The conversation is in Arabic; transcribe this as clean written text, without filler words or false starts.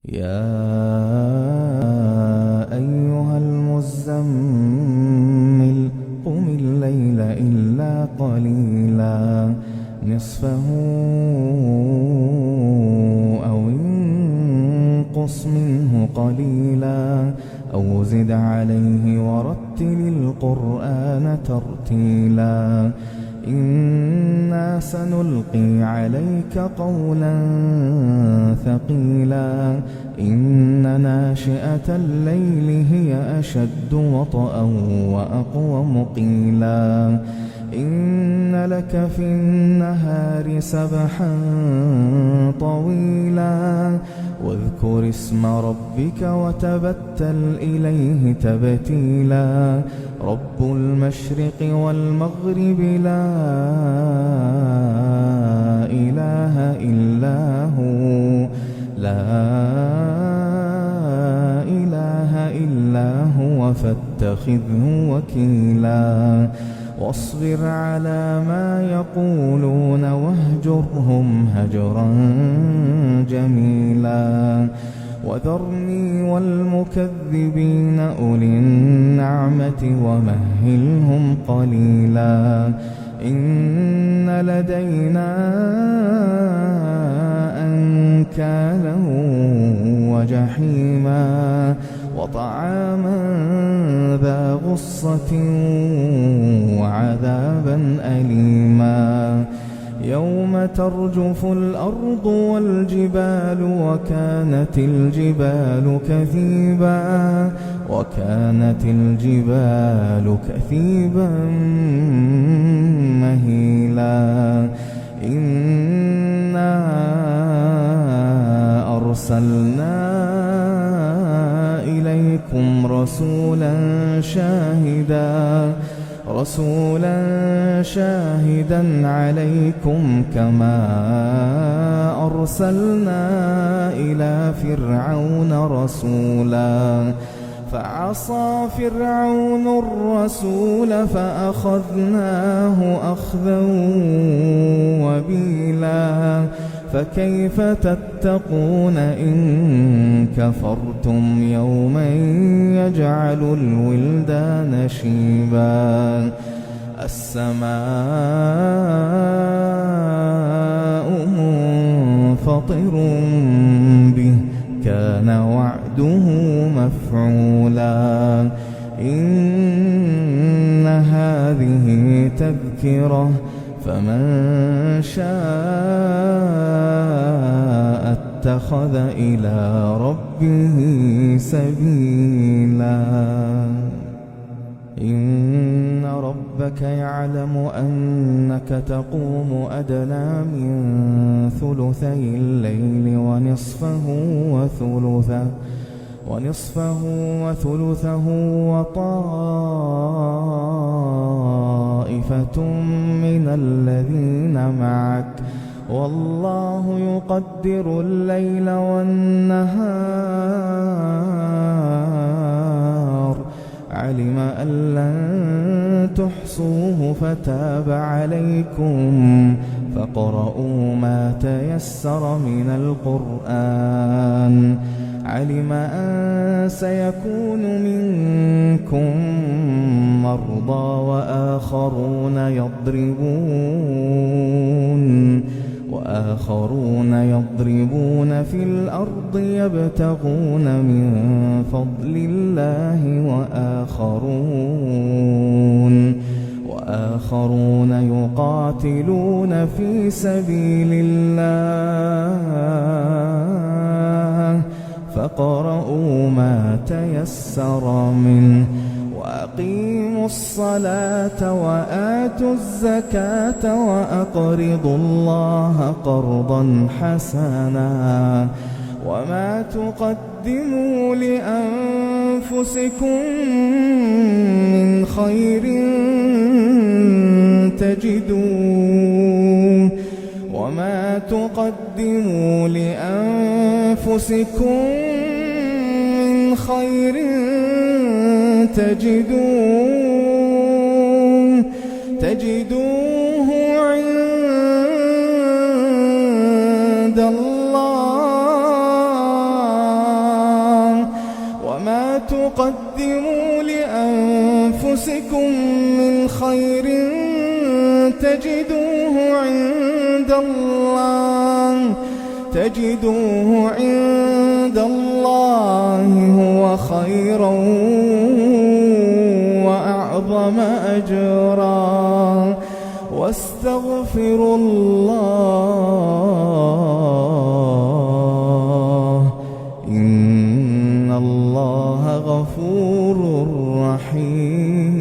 يا أيها المزمل قم الليل إلا قليلا نصفه أو انقص منه قليلا أو زد عليه ورتل القرآن ترتيلا إنا سنلقي عليك قولا ثقيلا إن ناشئة الليل هي أشد وطئا وأقوم قيلا إن لك في النهار سبحا طويلا واذكر اسم ربك وتبتل إليه تبتيلا رب المشرق والمغرب لا إله إلا هو فاتخذه وكيلا واصبر على ما يقولون واهجرهم هجرا جميلا وذرني والمكذبين أولي النعمة ومهلهم قليلا إن لدينا أنكالا وجحيما وطعاما ذا غصة وعذابا أليما يوم ترجف الأرض والجبال وكانت الجبال كثيبا مهيلا إنا أرسلنا إليكم رسولا شاهدا عليكم كما أرسلنا إلى فرعون رسولا فعصى فرعون الرسول فأخذناه أخذا وبيلا فكيف تتقون إن كفرتم يوما يجعل الولدان شيبا السماء منفطر به كان وعده مفعولا إن هذه تذكرة فمن شاء اتخذ إلى ربه سبيلا إن ربك يعلم أنك تقوم أدنى من ثلثي الليل ونصفه وثلثه وطائفة من الذين معك والله يقدر الليل والنهار علم أن لن تحصوه فتاب عليكم فاقرؤوا ما تيسر من القرآن علم أن سيكون منكم مرضى وآخرون يضربون في الأرض يبتغون من فضل الله وآخرون يقاتلون في سبيل الله فاقرؤوا ما تيسر منه وأقيموا الصلاة وآتوا الزكاة وأقرضوا الله قرضا حسنا وما تقدموا لأنفسكم من خير تجدوه عند الله تقدموا لأنفسكم من خير تجدوه عند الله هو خيرا وأعظم أجرا واستغفروا الله إن الله غفور رحيم.